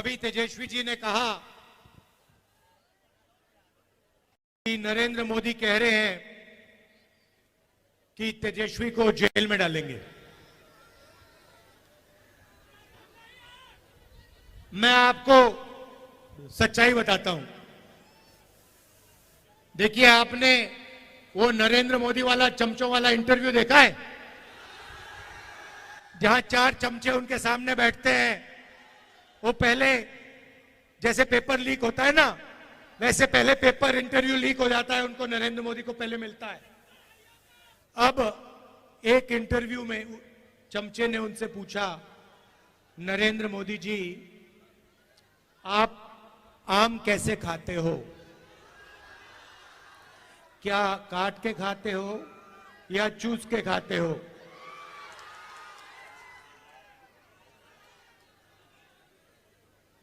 अभी तेजस्वी जी ने कहा कि नरेंद्र मोदी कह रहे हैं कि तेजस्वी को जेल में डालेंगे। मैं आपको सच्चाई बताता हूं। देखिए, आपने वो नरेंद्र मोदी वाला चमचों वाला इंटरव्यू देखा है, जहां 4 चमचे उनके सामने बैठते हैं। वो पहले जैसे पेपर लीक होता है ना, वैसे पहले पेपर इंटरव्यू लीक हो जाता है, उनको नरेंद्र मोदी को पहले मिलता है। अब एक इंटरव्यू में चमचे ने उनसे पूछा, नरेंद्र मोदी जी, आप आम कैसे खाते हो? क्या काट के खाते हो या चूस के खाते हो?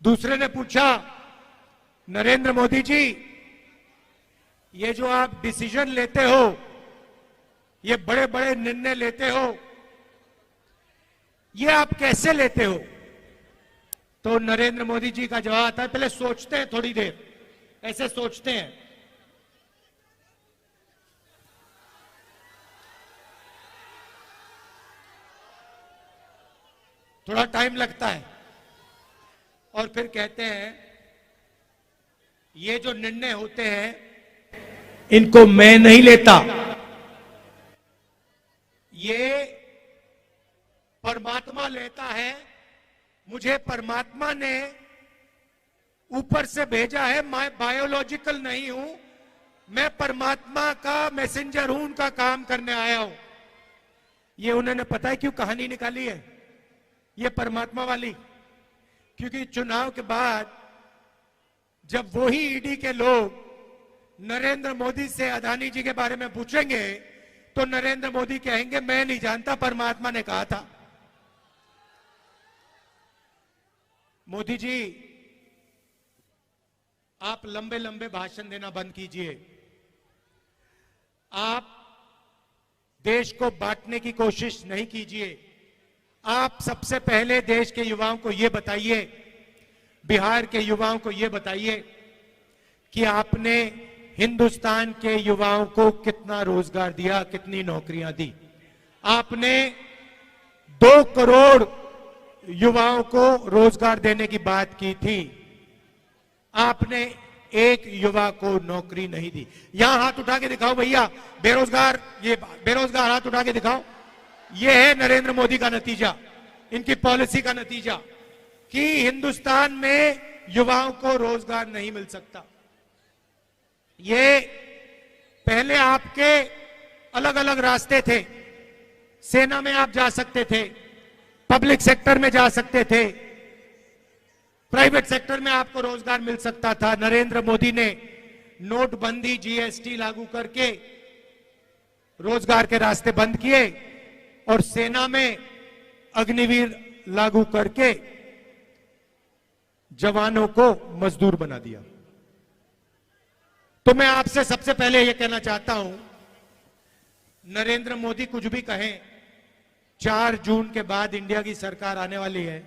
दूसरे ने पूछा, नरेंद्र मोदी जी, ये जो आप डिसीजन लेते हो, ये बड़े बड़े निर्णय लेते हो, ये आप कैसे लेते हो? तो नरेंद्र मोदी जी का जवाब आता है, पहले सोचते हैं थोड़ी देर, ऐसे सोचते हैं। थोड़ा टाइम लगता है और फिर कहते हैं, ये जो निर्णय होते हैं इनको मैं नहीं लेता, ये परमात्मा लेता है। मुझे परमात्मा ने ऊपर से भेजा है, मैं बायोलॉजिकल नहीं हूं, मैं परमात्मा का मैसेंजर हूं, उनका काम करने आया हूं। ये उन्होंने पता है क्यों कहानी निकाली है, ये परमात्मा वाली? क्योंकि चुनाव के बाद जब वही ईडी के लोग नरेंद्र मोदी से अदानी जी के बारे में पूछेंगे तो नरेंद्र मोदी कहेंगे, मैं नहीं जानता, परमात्मा ने कहा था। मोदी जी, आप लंबे लंबे भाषण देना बंद कीजिए। आप देश को बांटने की कोशिश नहीं कीजिए। आप सबसे पहले देश के युवाओं को यह बताइए, बिहार के युवाओं को यह बताइए कि आपने हिंदुस्तान के युवाओं को कितना रोजगार दिया, कितनी नौकरियां दी। आपने 2 करोड़ युवाओं को रोजगार देने की बात की थी, आपने एक युवा को नौकरी नहीं दी। यहां हाथ उठा के दिखाओ भैया, बेरोजगार, ये बेरोजगार हाथ उठा के दिखाओ। ये है नरेंद्र मोदी का नतीजा, इनकी पॉलिसी का नतीजा कि हिंदुस्तान में युवाओं को रोजगार नहीं मिल सकता। ये पहले आपके अलग अलग रास्ते थे। सेना में आप जा सकते थे, पब्लिक सेक्टर में जा सकते थे, प्राइवेट सेक्टर में आपको रोजगार मिल सकता था। नरेंद्र मोदी ने नोटबंदी, जीएसटी लागू करके रोजगार के रास्ते बंद किए और सेना में अग्निवीर लागू करके जवानों को मजदूर बना दिया। तो मैं आपसे सबसे पहले यह कहना चाहता हूं, नरेंद्र मोदी कुछ भी कहें, 4 जून के बाद इंडिया की सरकार आने वाली है।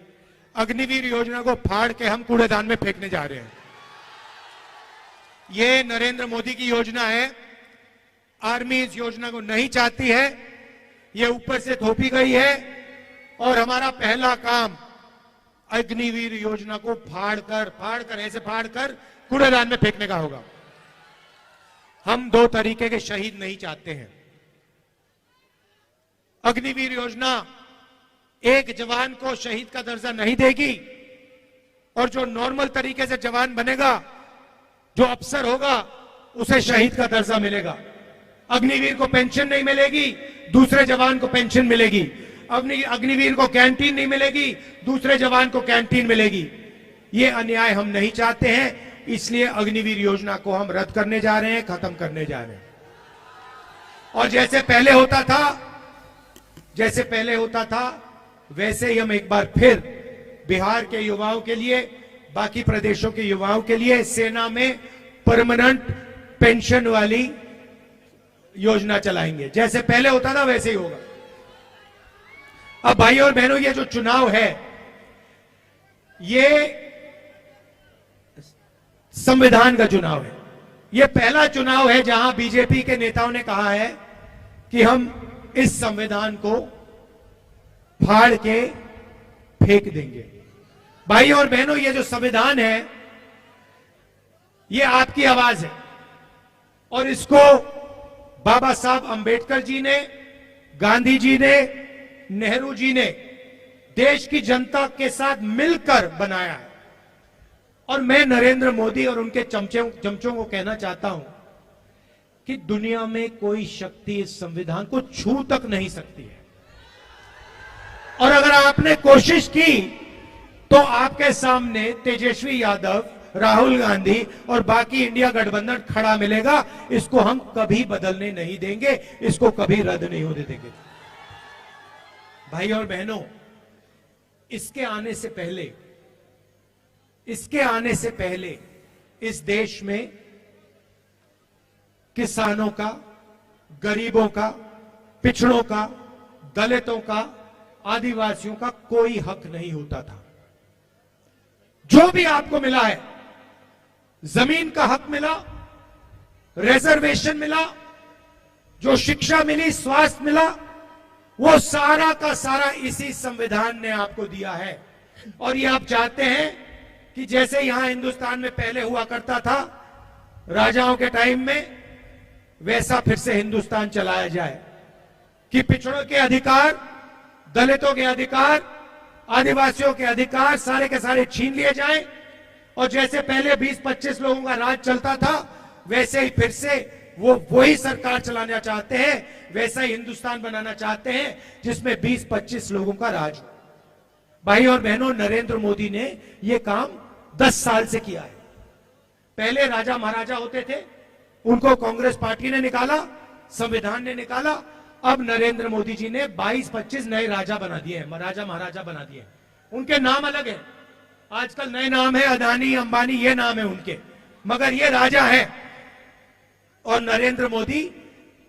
अग्निवीर योजना को फाड़ के हम कूड़ेदान में फेंकने जा रहे हैं। यह नरेंद्र मोदी की योजना है। आर्मी इस योजना को नहीं चाहती है, यह ऊपर से थोपी गई है और हमारा पहला काम अग्निवीर योजना को ऐसे फाड़ कर कूड़ेदान में फेंकने का होगा। हम 2 तरीके के शहीद नहीं चाहते हैं। अग्निवीर योजना एक जवान को शहीद का दर्जा नहीं देगी और जो नॉर्मल तरीके से जवान बनेगा, जो अफसर होगा, उसे शहीद का दर्जा मिलेगा। अग्निवीर को पेंशन नहीं मिलेगी, दूसरे जवान को पेंशन मिलेगी। अग्निवीर को कैंटीन नहीं मिलेगी, दूसरे जवान को कैंटीन मिलेगी। ये अन्याय हम नहीं चाहते हैं, इसलिए अग्निवीर योजना को हम रद्द करने जा रहे हैं, खत्म करने जा रहे हैं। और जैसे पहले होता था वैसे ही हम एक बार फिर बिहार के युवाओं के लिए, बाकी प्रदेशों के युवाओं के लिए सेना में परमानेंट पेंशन वाली योजना चलाएंगे। जैसे पहले होता था वैसे ही होगा। अब भाइयों और बहनों, ये जो चुनाव है, ये संविधान का चुनाव है। यह पहला चुनाव है जहां बीजेपी के नेताओं ने कहा है कि हम इस संविधान को फाड़ के फेंक देंगे। भाई और बहनों, ये जो संविधान है ये आपकी आवाज है और इसको बाबा साहब अंबेडकर जी ने, गांधी जी ने, नेहरू जी ने देश की जनता के साथ मिलकर बनाया है। और मैं नरेंद्र मोदी और उनके चमचों को कहना चाहता हूं कि दुनिया में कोई शक्ति इस संविधान को छू तक नहीं सकती है। और अगर आपने कोशिश की तो आपके सामने तेजस्वी यादव, राहुल गांधी और बाकी इंडिया गठबंधन खड़ा मिलेगा। इसको हम कभी बदलने नहीं देंगे, इसको कभी रद्द नहीं होने देंगे। भाई और बहनों, इसके आने से पहले इस देश में किसानों का, गरीबों का, पिछड़ों का, दलितों का, आदिवासियों का कोई हक नहीं होता था। जो भी आपको मिला है, जमीन का हक मिला, रिजर्वेशन मिला, जो शिक्षा मिली, स्वास्थ्य मिला, वो सारा का सारा इसी संविधान ने आपको दिया है। और ये आप चाहते हैं कि जैसे यहां हिंदुस्तान में पहले हुआ करता था राजाओं के टाइम में, वैसा फिर से हिंदुस्तान चलाया जाए कि पिछड़ों के अधिकार, दलितों के अधिकार, आदिवासियों के अधिकार सारे के सारे छीन लिए जाएं और जैसे पहले 20-25 लोगों का राज चलता था वैसे ही फिर से वो वही सरकार चलाना चाहते हैं, वैसा ही हिंदुस्तान बनाना चाहते हैं जिसमें 20-25 लोगों का राज हो। भाई और बहनों, नरेंद्र मोदी ने यह काम 10 साल से किया है। पहले राजा महाराजा होते थे, उनको कांग्रेस पार्टी ने निकाला, संविधान ने निकाला। अब नरेंद्र मोदी जी ने 22-25 नए राजा बना दिए हैं, राजा महाराजा बना दिए हैं। उनके नाम अलग है, आजकल नए नाम है, अदानी, अंबानी, ये नाम है उनके, मगर ये राजा है। और नरेंद्र मोदी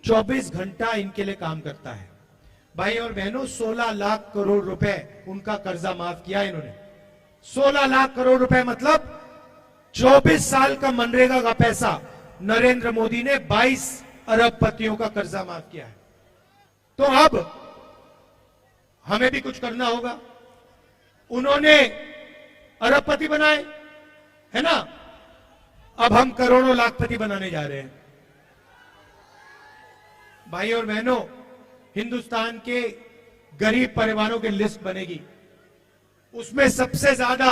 24 घंटा इनके लिए काम करता है। भाई और बहनों, 16 लाख करोड़ रुपए उनका कर्जा माफ किया इन्होंने। 16 लाख करोड़ रुपए मतलब 24 साल का मनरेगा का पैसा नरेंद्र मोदी ने 22 अरबपतियों का कर्जा माफ किया है। तो अब हमें भी कुछ करना होगा। उन्होंने अरबपति बनाए, है ना, अब हम करोड़ों लाखपति बनाने जा रहे हैं। भाई और बहनों, हिंदुस्तान के गरीब परिवारों की लिस्ट बनेगी, उसमें सबसे ज्यादा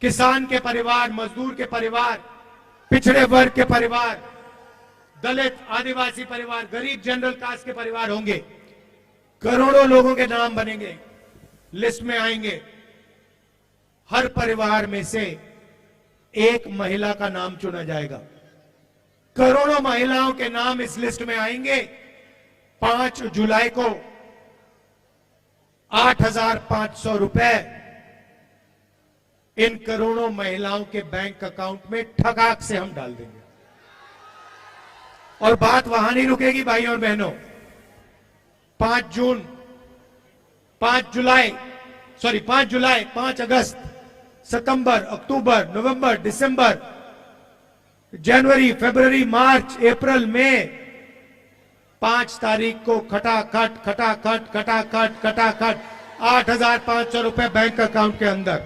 किसान के परिवार, मजदूर के परिवार, पिछड़े वर्ग के परिवार, दलित, आदिवासी परिवार, गरीब जनरल कास्ट के परिवार होंगे। करोड़ों लोगों के नाम बनेंगे, लिस्ट में आएंगे। हर परिवार में से एक महिला का नाम चुना जाएगा। करोड़ों महिलाओं के नाम इस लिस्ट में आएंगे। 5 जुलाई को 8,500 रुपए इन करोड़ों महिलाओं के बैंक अकाउंट में ठगाक से हम डाल देंगे। और बात वहां नहीं रुकेगी भाई और बहनों। 5 जुलाई, 5 अगस्त, सितंबर, अक्टूबर, नवंबर, दिसंबर, जनवरी, फरवरी, मार्च, अप्रैल, मई, 5 तारीख को खटाखट 8,500 रुपए बैंक अकाउंट के अंदर।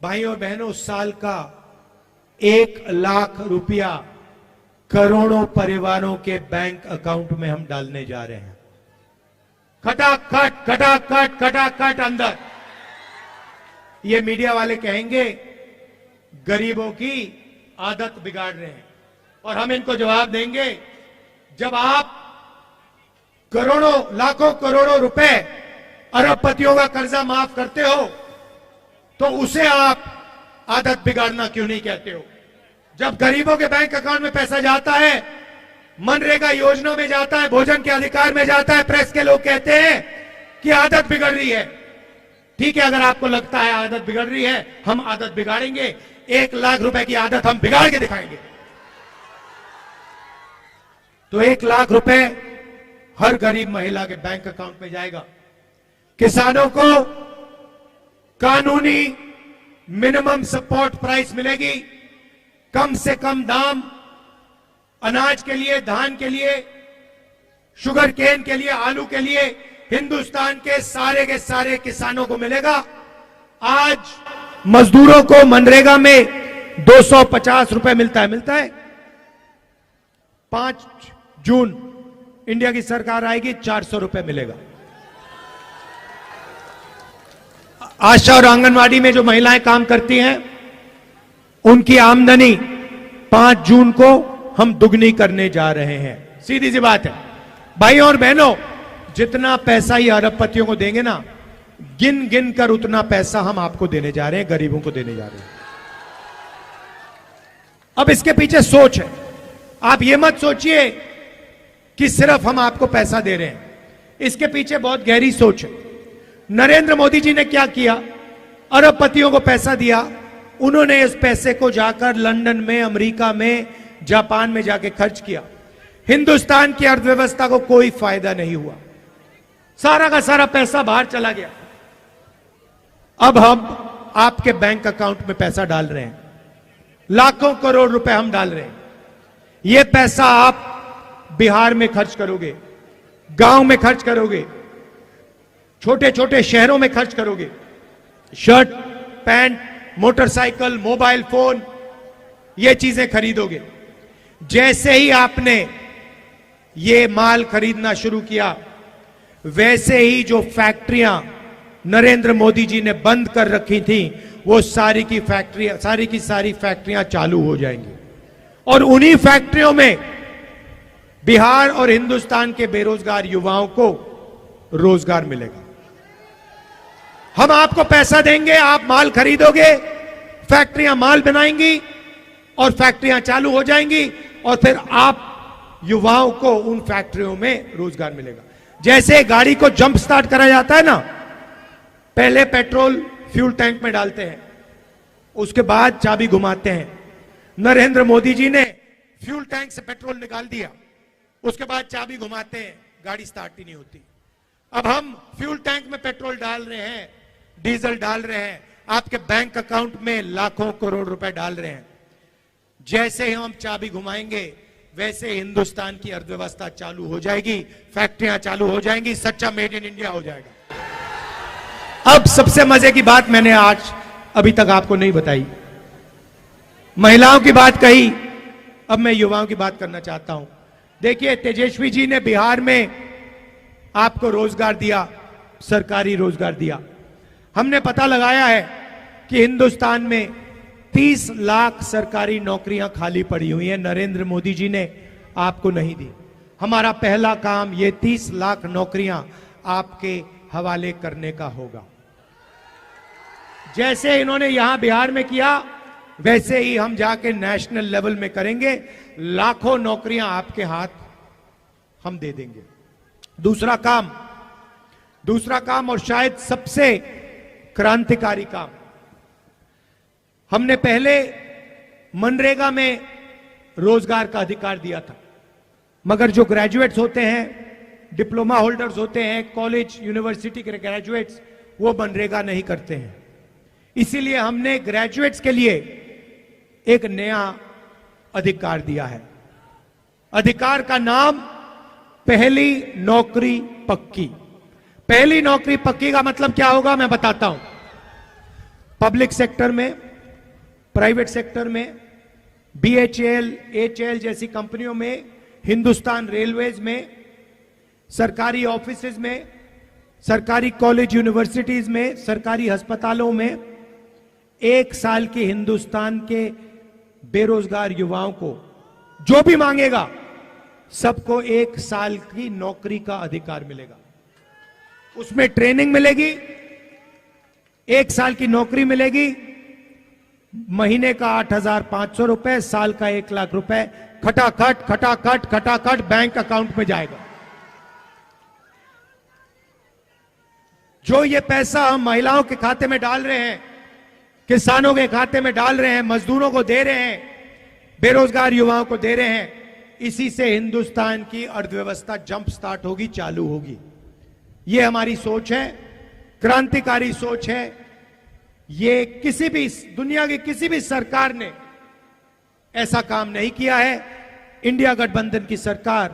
भाई और बहनों, उस साल का 1 लाख रुपया करोड़ों परिवारों के बैंक अकाउंट में हम डालने जा रहे हैं। खटाखट अंदर। ये मीडिया वाले कहेंगे गरीबों की आदत बिगाड़ रहे हैं, और हम इनको जवाब देंगे, जब आप करोड़ों, लाखों करोड़ों रुपए अरबपतियों का कर्जा माफ करते हो तो उसे आप आदत बिगाड़ना क्यों नहीं कहते हो? जब गरीबों के बैंक अकाउंट में पैसा जाता है, मनरेगा योजना में जाता है, भोजन के अधिकार में जाता है, प्रेस के लोग कहते हैं कि आदत बिगड़ रही है। ठीक है, अगर आपको लगता है आदत बिगड़ रही है, हम आदत बिगाड़ेंगे। 1 लाख रुपए की आदत हम बिगाड़ के दिखाएंगे। तो 1 लाख रुपए हर गरीब महिला के बैंक अकाउंट में जाएगा। किसानों को कानूनी मिनिमम सपोर्ट प्राइस मिलेगी, कम से कम दाम अनाज के लिए, धान के लिए, शुगर केन के लिए, आलू के लिए हिंदुस्तान के सारे किसानों को मिलेगा। आज मजदूरों को मनरेगा में 250 रुपए मिलता है। 5 जून इंडिया की सरकार आएगी, 400 रुपए मिलेगा। आशा और आंगनवाड़ी में जो महिलाएं काम करती हैं, उनकी आमदनी 5 जून को हम दुगनी करने जा रहे हैं। सीधी सी बात है भाइयों और बहनों, जितना पैसा ये अरबपतियों को देंगे ना, गिन गिन कर उतना पैसा हम आपको देने जा रहे हैं, गरीबों को देने जा रहे हैं। अब इसके पीछे सोच है, आप ये मत सोचिए कि सिर्फ हम आपको पैसा दे रहे हैं, इसके पीछे बहुत गहरी सोच है। नरेंद्र मोदी जी ने क्या किया, अरबपतियों को पैसा दिया, उन्होंने इस पैसे को जाकर लंदन में, अमेरिका में, जापान में जाके खर्च किया। हिंदुस्तान की अर्थव्यवस्था को कोई फायदा नहीं हुआ, सारा का सारा पैसा बाहर चला गया। अब हम आपके बैंक अकाउंट में पैसा डाल रहे हैं, लाखों करोड़ रुपए हम डाल रहे हैं। यह पैसा आप बिहार में खर्च करोगे, गांव में खर्च करोगे, छोटे छोटे शहरों में खर्च करोगे, shirt, pant, motorcycle, mobile phone, ये चीजें खरीदोगे। जैसे ही आपने ये माल खरीदना शुरू किया, वैसे ही जो फैक्ट्रियां नरेंद्र मोदी जी ने बंद कर रखी थी, वो सारी की सारी फैक्ट्रियां चालू हो जाएंगी। और उन्हीं फैक्ट्रियों में बिहार और हिंदुस्तान के बेरोजगार युवाओं को रोजगार मिलेगा। हम आपको पैसा देंगे, आप माल खरीदोगे, फैक्ट्रियां माल बनाएंगी और फैक्ट्रियां चालू हो जाएंगी, और फिर आप युवाओं को उन फैक्ट्रियों में रोजगार मिलेगा। जैसे गाड़ी को जंप स्टार्ट करा जाता है ना, पहले पेट्रोल फ्यूल टैंक में डालते हैं, उसके बाद चाबी घुमाते हैं। नरेंद्र मोदी जी ने फ्यूल टैंक से पेट्रोल निकाल दिया, उसके बाद चाबी घुमाते हैं, गाड़ी स्टार्ट ही नहीं होती। अब हम फ्यूल टैंक में पेट्रोल डाल रहे हैं, डीजल डाल रहे हैं, आपके बैंक अकाउंट में लाखों करोड़ रुपए डाल रहे हैं। जैसे ही हम चाबी घुमाएंगे, वैसे हिंदुस्तान की अर्थव्यवस्था चालू हो जाएगी, फैक्ट्रियां चालू हो जाएंगी, सच्चा मेड इन इंडिया हो जाएगा। अब सबसे मजे की बात मैंने आज अभी तक आपको नहीं बताई, महिलाओं की बात कही, अब मैं युवाओं की बात करना चाहता हूं। देखिए, तेजस्वी जी ने बिहार में आपको रोजगार दिया, सरकारी रोजगार दिया। हमने पता लगाया है कि हिंदुस्तान में 30 लाख सरकारी नौकरियां खाली पड़ी हुई हैं, नरेंद्र मोदी जी ने आपको नहीं दी। हमारा पहला काम ये 30 लाख नौकरियां आपके हवाले करने का होगा। जैसे इन्होंने यहां बिहार में किया, वैसे ही हम जाके नेशनल लेवल में करेंगे, लाखों नौकरियां आपके हाथ हम दे देंगे। दूसरा काम और शायद सबसे क्रांतिकारी काम, हमने पहले मनरेगा में रोजगार का अधिकार दिया था, मगर जो ग्रेजुएट्स होते हैं, डिप्लोमा होल्डर्स होते हैं, कॉलेज यूनिवर्सिटी के ग्रेजुएट्स, वो मनरेगा नहीं करते हैं। इसीलिए हमने ग्रेजुएट्स के लिए एक नया अधिकार दिया है। अधिकार का नाम पहली नौकरी पक्की। पहली नौकरी पक्की का मतलब क्या होगा, मैं बताता हूं। पब्लिक सेक्टर में, प्राइवेट सेक्टर में, बीएचईएल, एचएएल जैसी कंपनियों में, हिंदुस्तान रेलवेज में, सरकारी ऑफिसेज में, सरकारी कॉलेज यूनिवर्सिटीज में, सरकारी अस्पतालों में 1 साल के हिंदुस्तान के बेरोजगार युवाओं को जो भी मांगेगा, सबको 1 साल की नौकरी का अधिकार मिलेगा। उसमें ट्रेनिंग मिलेगी, 1 साल की नौकरी मिलेगी, महीने का 8,500 रुपए, साल का 1 लाख रुपए खटाखट खटाखट खटाखट बैंक अकाउंट में जाएगा। जो ये पैसा हम महिलाओं के खाते में डाल रहे हैं, किसानों के खाते में डाल रहे हैं, मजदूरों को दे रहे हैं, बेरोजगार युवाओं को दे रहे हैं, इसी से हिंदुस्तान की अर्थव्यवस्था जंप स्टार्ट होगी, चालू होगी। ये हमारी सोच है, क्रांतिकारी सोच है। ये किसी भी दुनिया की किसी भी सरकार ने ऐसा काम नहीं किया है। इंडिया गठबंधन की सरकार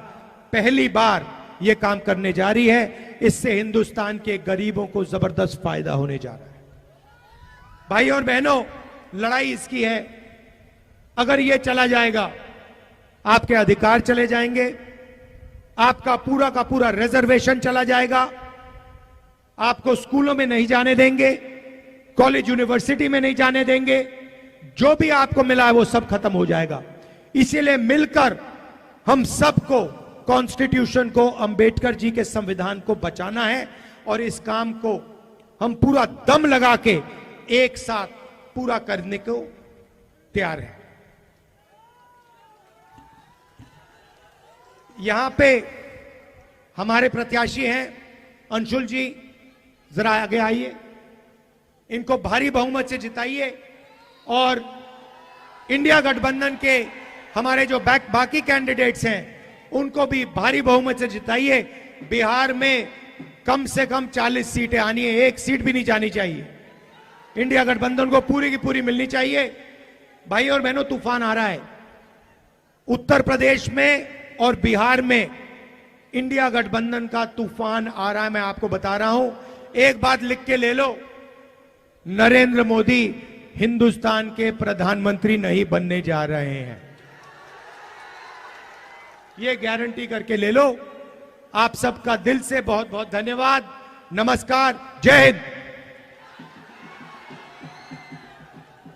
पहली बार यह काम करने जा रही है। इससे हिंदुस्तान के गरीबों को जबरदस्त फायदा होने जा रहा है। भाई और बहनों, लड़ाई इसकी है, अगर यह चला जाएगा आपके अधिकार चले जाएंगे, आपका पूरा का पूरा रिजर्वेशन चला जाएगा, आपको स्कूलों में नहीं जाने देंगे, कॉलेज यूनिवर्सिटी में नहीं जाने देंगे, जो भी आपको मिला है वो सब खत्म हो जाएगा। इसीलिए मिलकर हम सबको कॉन्स्टिट्यूशन को, अंबेडकर जी के संविधान को बचाना है और इस काम को हम पूरा दम लगा के एक साथ पूरा करने को तैयार है। यहां पे हमारे प्रत्याशी हैं अंशुल जी, जरा आगे आइए, इनको भारी बहुमत से जिताइए और इंडिया गठबंधन के हमारे जो बाकी कैंडिडेट्स हैं उनको भी भारी बहुमत से जिताइए। बिहार में कम से कम 40 सीटें आनी है, एक सीट भी नहीं जानी चाहिए। इंडिया गठबंधन को पूरी की पूरी मिलनी चाहिए। भाई और बहनों, तूफान आ रहा है उत्तर प्रदेश में और बिहार में, इंडिया गठबंधन का तूफान आ रहा है। मैं आपको बता रहा हूं, एक बात लिख के ले लो, नरेंद्र मोदी हिंदुस्तान के प्रधानमंत्री नहीं बनने जा रहे हैं, ये गारंटी करके ले लो। आप सबका दिल से बहुत बहुत धन्यवाद। नमस्कार, जय हिंद।